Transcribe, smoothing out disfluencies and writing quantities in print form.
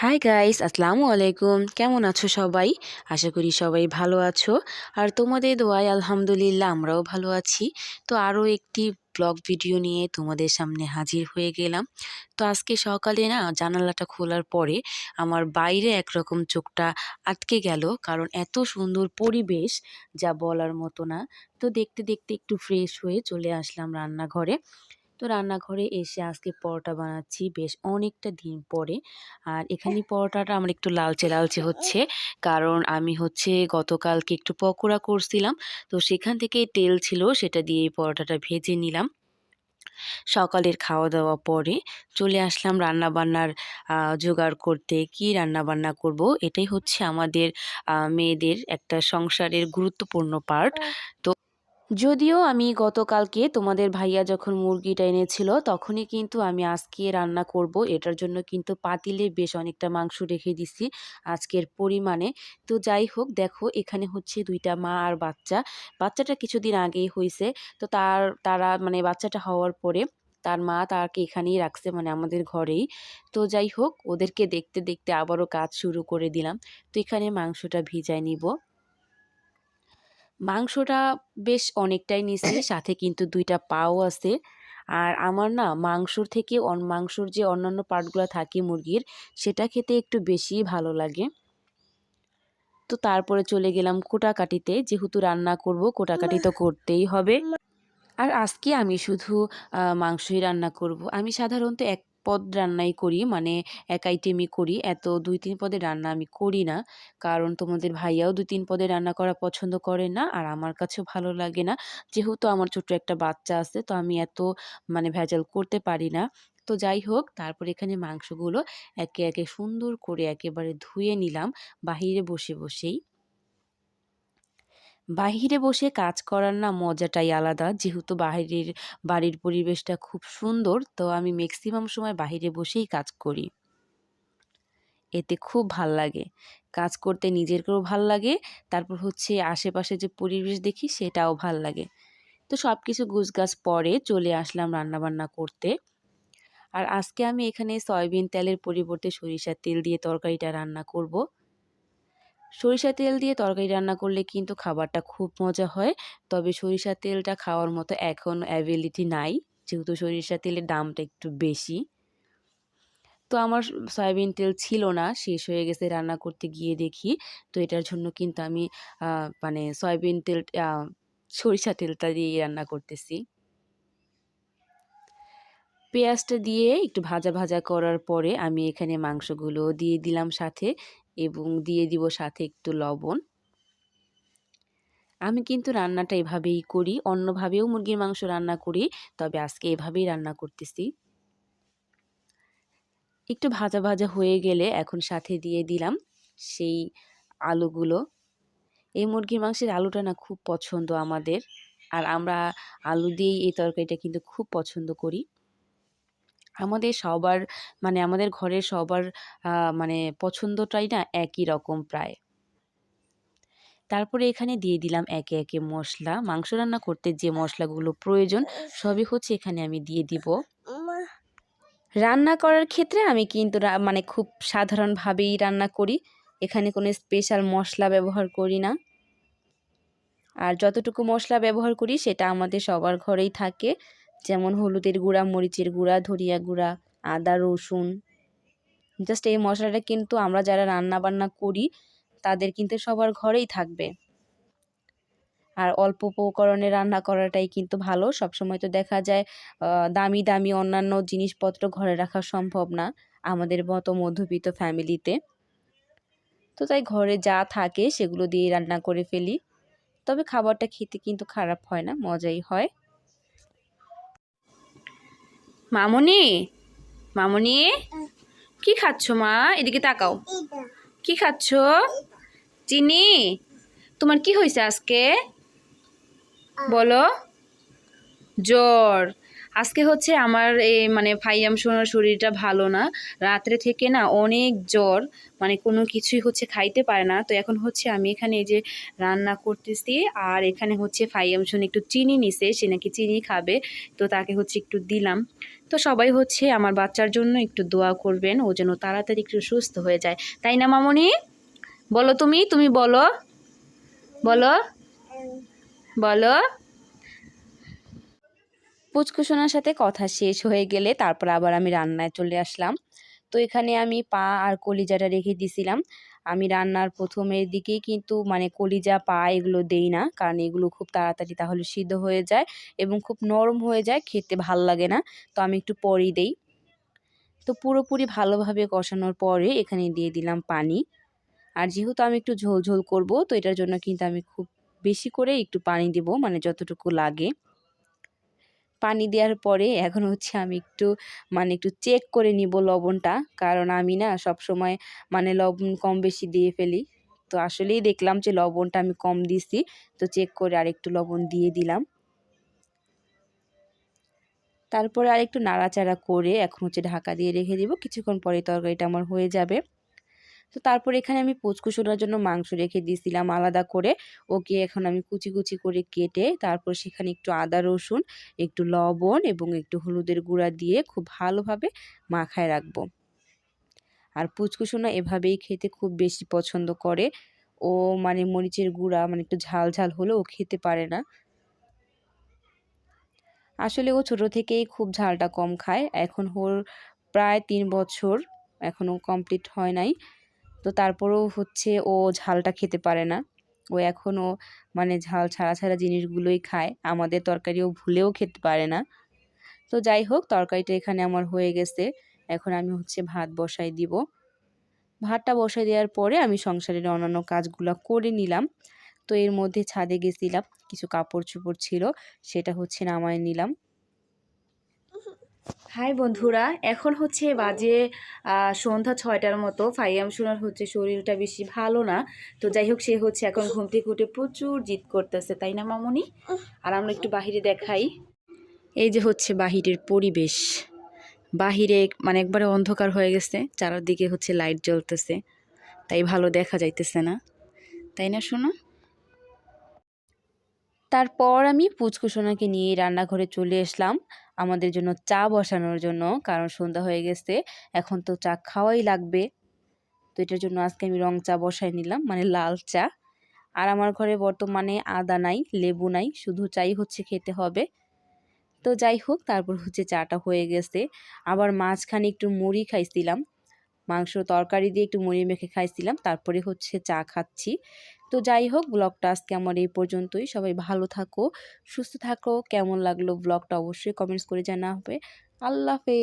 Hi guys, আসসালামু আলাইকুম। কেমন আছো সবাই? আশা করি সবাই ভালো আছো। আর তোমাদের দোয়ায় আলহামদুলিল্লাহ আমরাও ভালো আছি। তো আরও একটি ব্লগ ভিডিও নিয়ে তোমাদের সামনে হাজির হয়ে গেলাম। তো আজকে সকালে না জানালাটা খোলার পরে আমার বাইরে একরকম চোখটা আটকে গেল, কারণ এত সুন্দর পরিবেশ যা বলার মতো না। তো দেখতে দেখতে একটু ফ্রেশ হয়ে চলে আসলাম রান্নাঘরে। তো রান্নাঘরে এসে আজকে পরোটা বানাচ্ছি বেশ অনেকটা দিন পরে। আর এখানে পরোটাটা আমার একটু লালচে লালচে হচ্ছে, কারণ আমি গতকালকে একটু পকোড়া করছিলাম। তো সেখান থেকে তেল ছিল, সেটা দিয়ে এই পরোটাটা ভেজে নিলাম। সকালের খাওয়া দাওয়া পরে চলে আসলাম রান্না বান্নার জোগাড় করতে। কি রান্না বান্না করব, এটাই হচ্ছে আমাদের মেয়েদের একটা সংসারের গুরুত্বপূর্ণ পার্ট। তো যদিও আমি গতকালকে তোমাদের ভাইয়া যখন মুরগিটা এনেছিল তখনই কিন্তু আমি আজকে রান্না করব, এটার জন্য কিন্তু পাতিলে বেশ অনেকটা মাংস রেখে দিছি আজকের পরিমাণে। তো যাই হোক, দেখো এখানে হচ্ছে দুইটা মা আর বাচ্চা। বাচ্চাটা কিছুদিন আগেই হয়েছে। তো তারা মানে বাচ্চাটা হওয়ার পরে তার মা তাকে এখানেই রাখছে, মানে আমাদের ঘরেই। তো যাই হোক, ওদেরকে দেখতে দেখতে আবারও কাজ শুরু করে দিলাম। তো এখানে মাংসটা ভিজায় নিব। মাংসটা বেশ অনেকটাই নিছি, সাথে কিন্তু ২টা পাও আছে। আর আমার না মাংসর থেকে মাংসর যে অন্যান্য পার্টগুলো থাকে মুরগির, সেটা খেতে একটু বেশিই ভালো লাগে। তো তারপরে চলে গেলাম কোটাকাটিতে, যেহেতু রান্না করব কোটাকাটি তো করতেই হবে। আর আজকে আমি শুধু মাংসই রান্না করব। আমি সাধারণত এক পদ রান্নাই করি, মানে এক আইটেমই করি। এত ২-৩ পদের রান্না আমি করি না। কারণ তোমাদের ভাইয়াও ২-৩ পদের রান্না করা পছন্দ করে না। আর আমার কাছেও ভালো লাগে না। যেহেতু আমার ছোট্ট একটা বাচ্চা আছে, তো আমি এত মানে ভেজাল করতে পারি না। তো যাই হোক, তারপর এখানে মাংসগুলো একে একে সুন্দর করে একেবারে ধুয়ে নিলাম বাহিরে বসে বসেই। বাহিরে বসে কাজ করার না মজাটাই আলাদা। যেহেতু বাড়ির পরিবেশটা খুব সুন্দর, তো আমি ম্যাক্সিমাম সময় বাহিরে বসেই কাজ করি। এতে খুব ভাল লাগে। কাজ করতে নিজেরকেও ভাল লাগে। তারপর হচ্ছে আশেপাশে যে পরিবেশ দেখি সেটাও ভাল লাগে। তো সবকিছু গুছগাছ পরে চলে আসলাম রান্নাবান্না করতে। আর আজকে আমি এখানে সয়াবিন তেলের পরিবর্তে সরিষার তেল দিয়ে তরকারিটা রান্না করব। সরিষার তেল দিয়ে তরকারি রান্না করলে কিন্তু খাবারটা খুব মজা হয়। তবে সরিষার তেলটা খাওয়ার মতো এখন অ্যাভেলিটি নাই, যেহেতু সরিষার তেলের দামটা একটু বেশি। তো আমার সয়াবিন তেল ছিল না, শেষ হয়ে গেছে রান্না করতে গিয়ে দেখি। তো এটার জন্য কিন্তু আমি মানে সয়াবিন তেল সরিষার তেলটা দিয়েই রান্না করতেছি। পেঁয়াজটা দিয়ে একটু ভাজা ভাজা করার পরে আমি এখানে মাংসগুলো দিয়ে দিলাম সাথে, এবং দিয়ে দিব সাথে একটু লবণ। আমি কিন্তু রান্নাটা এভাবেই করি, অন্যভাবেও মুরগির মাংস রান্না করি, তবে আজকে এভাবেই রান্না করতেছি। একটু ভাজা ভাজা হয়ে গেলে এখন সাথে দিয়ে দিলাম সেই আলুগুলো। এই মুরগির মাংসের আলুটা না খুব পছন্দ আমাদের। আর আমরা আলু দিয়েই এই তরকারিটা কিন্তু খুব পছন্দ করি। আমাদের সবার মানে আমাদের ঘরের সবার মানে পছন্দটাই না একই রকম প্রায়। তারপরে এখানে দিয়ে দিলাম একে একে মশলা। মাংস রান্না করতে যে মশলাগুলো প্রয়োজন সবই হচ্ছে এখানে আমি দিয়ে দিব। রান্না করার ক্ষেত্রে আমি কিন্তু মানে খুব সাধারণভাবেই রান্না করি। এখানে কোনো স্পেশাল মশলা ব্যবহার করি না। আর যতটুকু মশলা ব্যবহার করি সেটা আমাদের সবার ঘরেই থাকে। যেমন হলুদের গুঁড়া, মরিচের গুঁড়া, ধনিয়া গুঁড়া, আদা, রসুন। জাস্ট এই মশলাটা কিন্তু আমরা যারা রান্না বান্না করি তাদের কিন্তু সবার ঘরেই থাকবে। আর অল্প উপকরণে রান্না করাটাই কিন্তু ভালো। সবসময় তো দেখা যায় দামি দামি অন্যান্য জিনিসপত্র ঘরে রাখা সম্ভব না আমাদের মতো মধ্যবিত্ত ফ্যামিলিতে। তো তাই ঘরে যা থাকে সেগুলো দিয়ে রান্না করে ফেলি। তবে খাবারটা খেতে কিন্তু খারাপ হয় না, মজাই হয়। মামুনি, মামুনি, কি খাচ্ছ মা? এদিকে তাকাও। কি খাচ্ছ? চিনি। তোমার কি হয়েছে আজকে বলো? জ্বর। আজকে হচ্ছে আমার মানে ফাইয়াম সোনার শরীরটা ভালো না, রাত্রে থেকে না অনেক জ্বর, মানে কোনো কিছুই হচ্ছে খাইতে পারে না। তো এখন হচ্ছে আমি এখানে এই যে রান্না করতেছি, আর এখানে হচ্ছে ফাইয়াম সোনা একটু চিনি নিছে, সে নাকি চিনি খাবে, তো তাকে হচ্ছে একটু দিলাম। তো সবাই হচ্ছে আমার বাচ্চার জন্য একটু দোয়া করবেন, ও যেন তাড়াতাড়ি একটু সুস্থ হয়ে যায়, তাই না মামনি? বলো, তুমি বলো, বলো, বলো। পুচকুসোনার সাথে কথা শেষ হয়ে গেলে তারপর আবার আমি রান্নায় চলে আসলাম। তো এখানে আমি পা আর কলিজাটা রেখে দিছিলাম। আমি রান্নার প্রথমের দিকেই কিন্তু মানে কলিজা পা এগুলো দেই না, কারণ এগুলো খুব তাড়াতাড়ি তাহলে সিদ্ধ হয়ে যায় এবং খুব নরম হয়ে যায়, খেতে ভাল লাগে না। তো আমি একটু পরেই দেই। তো পুরোপুরি ভালোভাবে কষানোর পরে এখানে দিয়ে দিলাম পানি। আর যেহেতু আমি একটু ঝোল ঝোল করব, তো এটার জন্য কিন্তু আমি খুব বেশি করে একটু পানি দেব, মানে যতটুকু লাগে। পানি দেওয়ার পরে এখন হচ্ছে আমি একটু মানে একটু চেক করে নিব লবণটা, কারণ আমি না সব সময় মানে লবণ কম বেশি দিয়ে ফেলি। তো আসলেই দেখলাম যে লবণটা আমি কম দিছি, তো চেক করে আরেকটু লবণ দিয়ে দিলাম। তারপরে আরেকটু নাড়াচাড়া করে এখন হচ্ছে ঢাকা দিয়ে রেখে দিব, কিছুক্ষণ পরে তরকারিটা আমার হয়ে যাবে। তো তারপর এখানে আমি পুচকুচোনার জন্য মাংস রেখে দিয়েছিলাম আলাদা করে, ওকে এখন আমি কুচি কুচি করে কেটে তারপর সেখানে একটু আদা রসুন, একটু লবণ এবং একটু হলুদের গুঁড়া দিয়ে খুব ভালোভাবে মাখায় রাখবো। আর পুচকুচোনা এভাবেই খেতে খুব বেশি পছন্দ করে। ও মানে মরিচের গুঁড়া মানে একটু ঝাল ঝাল হলে ও খেতে পারে না। আসলে ও ছোট থেকেই খুব ঝালটা কম খায়, এখন ওর প্রায় 3 বছর, এখনও কমপ্লিট হয় নাই। তো তারপরেও হচ্ছে ও ঝালটা খেতে পারে না। ও এখনও মানে ঝাল ছাড়া ছাড়া জিনিসগুলোই খায়, আমাদের তরকারিও ভুলেও খেতে পারে না। তো যাই হোক, তরকারিটা এখানে আমার হয়ে গেছে। এখন আমি হচ্ছে ভাত বসাই দিব। ভাতটা বসাই দেওয়ার পরে আমি সংসারের অন্যান্য কাজগুলো করে নিলাম। তো এর মধ্যে ছাদে গেছিলাম, কিছু কাপড় চোপড় ছিল, সেটা হচ্ছে নামায় নিলাম। হাই বন্ধুরা, এখন হচ্ছে বাজে সন্ধ্যা 6টার মতো। ফাইয়াম সোনার হচ্ছে শরীরটা বেশি ভালো না। তো যাই হোক, সে হচ্ছে এখন ঘুম থেকে উঠে প্রচুর জিদ করতেছে, তাই না মামুনি? আর আমরা একটু বাহিরে দেখাই। এই যে হচ্ছে বাহিরের পরিবেশ, বাহিরে মানে একবারে অন্ধকার হয়ে গেছে, চারদিকে হচ্ছে লাইট জ্বলতেছে, তাই ভালো দেখা যাইতেছে না, তাই না শোনো? তারপর আমি পুচকুসোনাকে নিয়ে রান্নাঘরে চলে আসলাম আমাদের জন্য চা বসানোর জন্য, কারণ সন্ধ্যা হয়ে গেছে, এখন তো চা খাওয়াই লাগবে। তো এটার জন্য আজকে আমি রং চা বসাই নিলাম, মানে লাল চা। আর আমার ঘরে বর্তমানে আদা নাই, লেবু নাই, শুধু চাই হচ্ছে খেতে হবে। তো যাই হোক, তারপর হচ্ছে চাটা হয়ে গেছে। আবার মাঝখানে একটু মুড়ি খাইছিলাম, মাংস তরকারি দিয়ে একটু মুড়ি মেখে খাইছিলাম, তারপরে হচ্ছে চা খাচ্ছি। তো যাই হোক, ব্লগটা আজকে আমার এই পর্যন্তই। সবাই ভালো থাকো, সুস্থ থাকো। কেমন লাগলো ব্লগটা অবশ্যই কমেন্টস করে জানাবে। আল্লাহ হাফেজ।